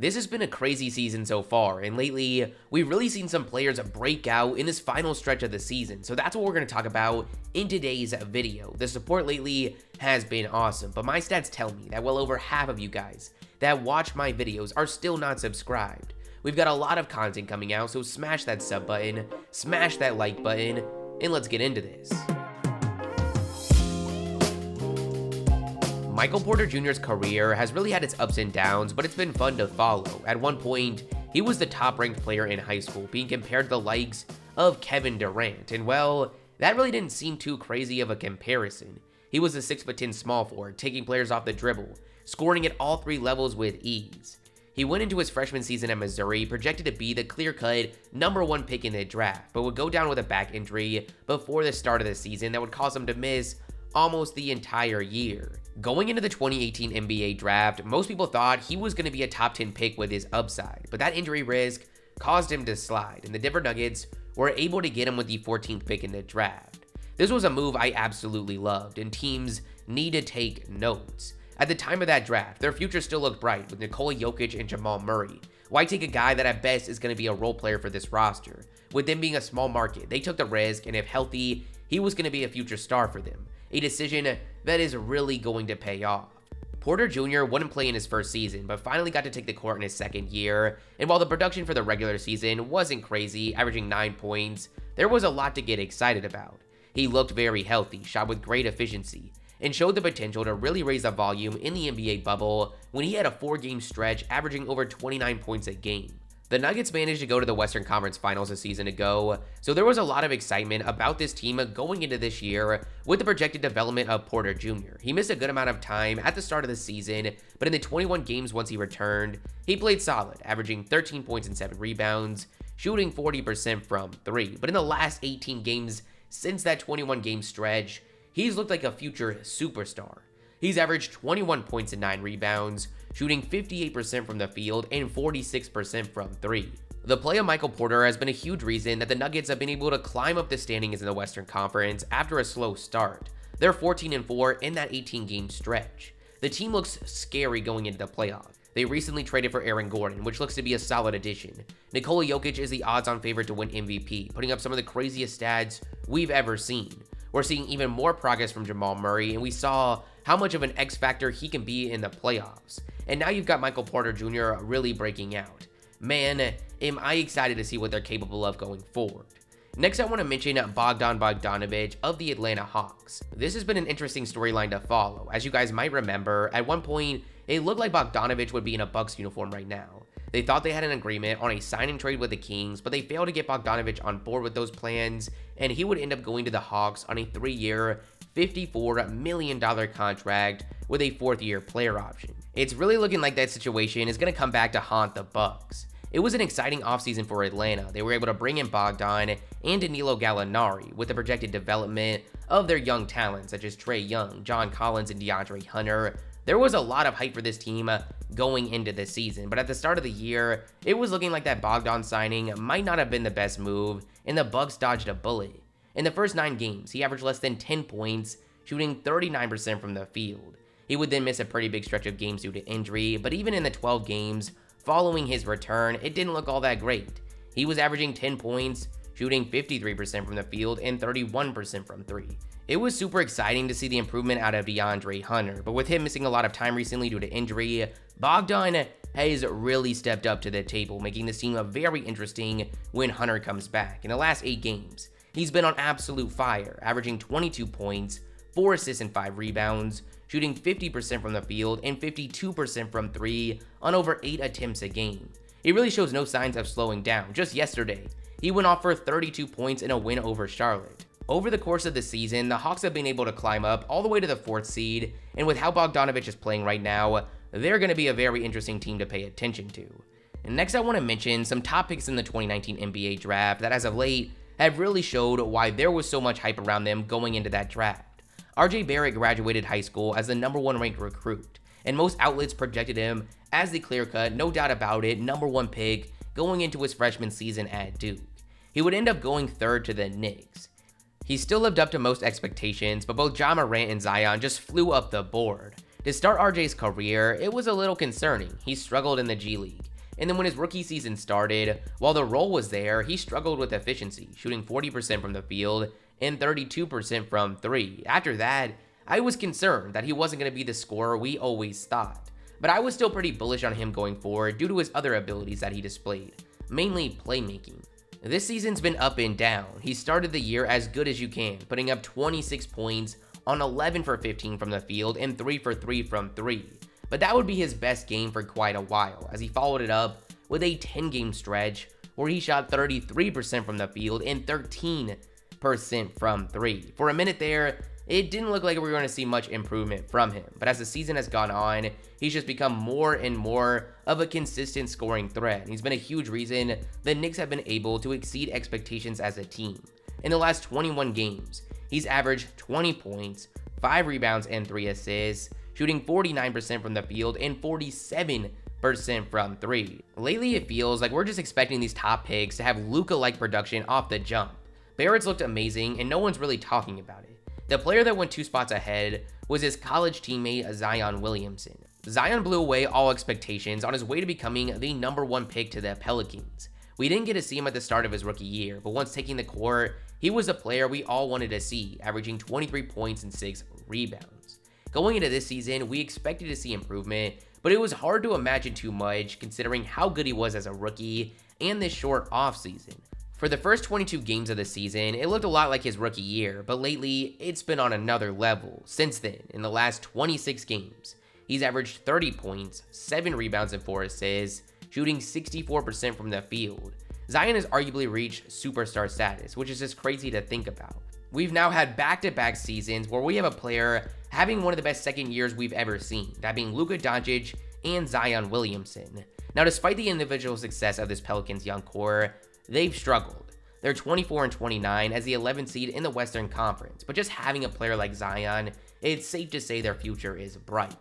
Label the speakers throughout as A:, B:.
A: This has been a crazy season so far, and lately, we've really seen some players break out in this final stretch of the season, so that's what we're going to talk about in today's video. The support lately has been awesome, but my stats tell me that well over half of you guys that watch my videos are still not subscribed. We've got a lot of content coming out, so smash that sub button, smash that like button, and let's get into this. Michael Porter Jr.'s career has really had its ups and downs, but it's been fun to follow. At one point, he was the top-ranked player in high school, being compared to the likes of Kevin Durant, and well, that really didn't seem too crazy of a comparison. He was a 6'10" small forward, taking players off the dribble, scoring at all three levels with ease. He went into his freshman season at Missouri, projected to be the clear-cut #1 pick in the draft, but would go down with a back injury before the start of the season that would cause him to miss almost the entire year. Going into the 2018 NBA draft, most people thought he was going to be a top 10 pick with his upside, but that injury risk caused him to slide, and the Denver Nuggets were able to get him with the 14th pick in the draft. This was a move I absolutely loved, and teams need to take notes. At the time of that draft, their future still looked bright with Nikola Jokic and Jamal Murray. Why take a guy that at best is going to be a role player for this roster? With them being a small market, they took the risk, and if healthy, he was going to be a future star for them. A decision that is really going to pay off. Porter Jr. wouldn't play in his first season, but finally got to take the court in his second year, and while the production for the regular season wasn't crazy, averaging 9 points, there was a lot to get excited about. He looked very healthy, shot with great efficiency, and showed the potential to really raise the volume in the NBA bubble when he had a 4-game stretch averaging over 29 points a game. The Nuggets managed to go to the Western Conference Finals a season ago, so there was a lot of excitement about this team going into this year with the projected development of Porter Jr. He missed a good amount of time at the start of the season, but in the 21 games once he returned, he played solid, averaging 13 points and 7 rebounds, shooting 40% from 3. But in the last 18 games since that 21-game stretch, he's looked like a future superstar. He's averaged 21 points and 9 rebounds, shooting 58% from the field and 46% from 3. The play of Michael Porter has been a huge reason that the Nuggets have been able to climb up the standings in the Western Conference after a slow start. They're 14-4 in that 18-game stretch. The team looks scary going into the playoffs. They recently traded for Aaron Gordon, which looks to be a solid addition. Nikola Jokic is the odds-on favorite to win MVP, putting up some of the craziest stats we've ever seen. We're seeing even more progress from Jamal Murray, and we saw how much of an X factor he can be in the playoffs. And now you've got Michael Porter Jr. really breaking out. Man, am I excited to see what they're capable of going forward. Next, I want to mention Bogdan Bogdanovic of the Atlanta Hawks. This has been an interesting storyline to follow. As you guys might remember, at one point, it looked like Bogdanovic would be in a Bucks uniform right now. They thought they had an agreement on a sign and trade with the Kings, but they failed to get Bogdanovic on board with those plans, and he would end up going to the Hawks on a 3-year, $54 million contract with a 4th-year player option. It's really looking like that situation is going to come back to haunt the Bucks. It was an exciting offseason for Atlanta. They were able to bring in Bogdan and Danilo Gallinari with the projected development of their young talents such as Trae Young, John Collins, and DeAndre Hunter. There was a lot of hype for this team going into the season, but at the start of the year, it was looking like that Bogdan signing might not have been the best move, and the Bucks dodged a bullet. In the first 9 games, he averaged less than 10 points, shooting 39% from the field. He would then miss a pretty big stretch of games due to injury, but even in the 12 games following his return, it didn't look all that great. He was averaging 10 points, shooting 53% from the field and 31% from 3. It was super exciting to see the improvement out of DeAndre Hunter, but with him missing a lot of time recently due to injury, Bogdan has really stepped up to the table, making this team very interesting when Hunter comes back. In the last 8 games, he's been on absolute fire, averaging 22 points, 4 assists and 5 rebounds, shooting 50% from the field and 52% from 3 on over 8 attempts a game. He really shows no signs of slowing down. Just yesterday, he went off for 32 points in a win over Charlotte. Over the course of the season, the Hawks have been able to climb up all the way to the 4th seed, and with how Bogdanovic is playing right now, they're going to be a very interesting team to pay attention to. And next, I want to mention some top picks in the 2019 NBA draft that as of late have really showed why there was so much hype around them going into that draft. Barrett graduated high school as the #1 ranked recruit, and most outlets projected him as the clear-cut, no doubt about it, #1 pick going into his freshman season at Duke. He would end up going 3rd to the Knicks. He still lived up to most expectations, but both JimmerRange and Zion just flew up the board. To start RJ's career, it was a little concerning. He struggled in the G League. And then when his rookie season started, while the role was there, he struggled with efficiency, shooting 40% from the field and 32% from 3. After that, I was concerned that he wasn't going to be the scorer we always thought, but I was still pretty bullish on him going forward due to his other abilities that he displayed, mainly playmaking. This season's been up and down. He started the year as good as you can, putting up 26 points on 11 for 15 from the field and 3 for 3 from 3. But that would be his best game for quite a while, as he followed it up with a 10-game stretch where he shot 33% from the field and 13% from 3. For a minute there, it didn't look like we were going to see much improvement from him, but as the season has gone on, he's just become more and more of a consistent scoring threat. He's been a huge reason the Knicks have been able to exceed expectations as a team. In the last 21 games, he's averaged 20 points, 5 rebounds, and 3 assists, shooting 49% from the field and 47% from 3. Lately, it feels like we're just expecting these top picks to have Luka-like production off the jump. Barrett's looked amazing, and no one's really talking about it. The player that went 2 spots ahead was his college teammate Zion Williamson. Zion blew away all expectations on his way to becoming the #1 pick to the Pelicans. We didn't get to see him at the start of his rookie year, but once taking the court, he was the player we all wanted to see, averaging 23 points and 6 rebounds. Going into this season, we expected to see improvement, but it was hard to imagine too much considering how good he was as a rookie and this short offseason. For the first 22 games of the season, it looked a lot like his rookie year, but lately, it's been on another level. Since then, in the last 26 games, he's averaged 30 points, 7 rebounds, and 4 assists, shooting 64% from the field. Zion has arguably reached superstar status, which is just crazy to think about. We've now had back-to-back seasons where we have a player having one of the best second years we've ever seen, that being Luka Doncic and Zion Williamson. Now, despite the individual success of this Pelicans young core, they've struggled. They're 24-29 as the 11th seed in the Western Conference, but just having a player like Zion, it's safe to say their future is bright.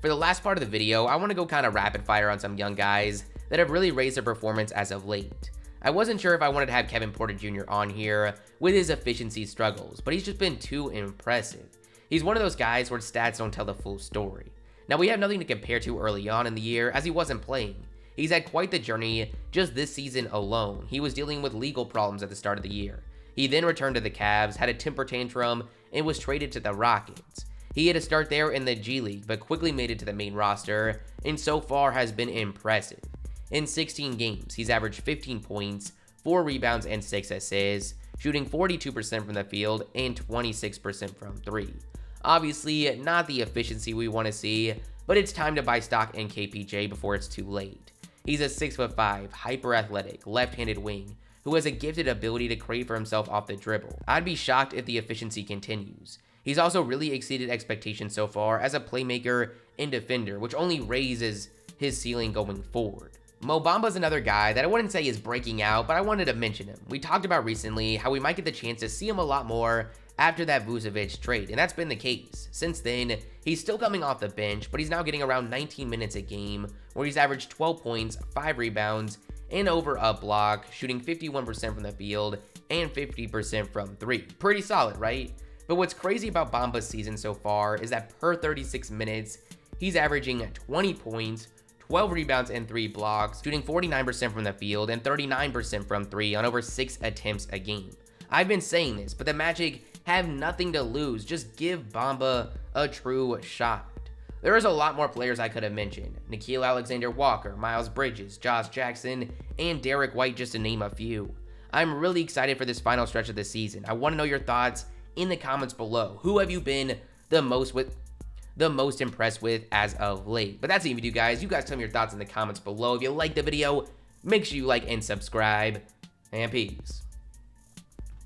A: For the last part of the video, I want to go kind of rapid fire on some young guys that have really raised their performance as of late. I wasn't sure if I wanted to have Kevin Porter Jr. on here with his efficiency struggles, but he's just been too impressive. He's one of those guys where stats don't tell the full story. Now, we have nothing to compare to early on in the year as he wasn't playing. He's had quite the journey just this season alone. He was dealing with legal problems at the start of the year. He then returned to the Cavs, had a temper tantrum, and was traded to the Rockets. He had a start there in the G League, but quickly made it to the main roster, and so far has been impressive. In 16 games, he's averaged 15 points, 4 rebounds, and 6 assists, shooting 42% from the field and 26% from 3. Obviously, not the efficiency we want to see, but it's time to buy stock in KPJ before it's too late. He's a 6'5", hyper-athletic, left-handed wing who has a gifted ability to create for himself off the dribble. I'd be shocked if the efficiency continues. He's also really exceeded expectations so far as a playmaker and defender, which only raises his ceiling going forward. Mo Bamba's another guy that I wouldn't say is breaking out, but I wanted to mention him. We talked about recently how we might get the chance to see him a lot more after that Vucevic trade, and that's been the case. Since then, he's still coming off the bench, but he's now getting around 19 minutes a game, where he's averaged 12 points, 5 rebounds, and over a block, shooting 51% from the field and 50% from 3. Pretty solid, right? But what's crazy about Bamba's season so far is that per 36 minutes, he's averaging 20 points, 12 rebounds, and 3 blocks, shooting 49% from the field and 39% from 3 on over 6 attempts a game. I've been saying this, but the Magic have nothing to lose. Just give Bamba a true shot. There is a lot more players I could have mentioned. Nickeil Alexander-Walker, Miles Bridges, Josh Jackson, and Derek White, just to name a few. I'm really excited for this final stretch of the season. I want to know your thoughts in the comments below. Who have you been the most impressed with as of late? But that's the video, guys. You guys tell me your thoughts in the comments below. If you liked the video, make sure you like and subscribe, and peace.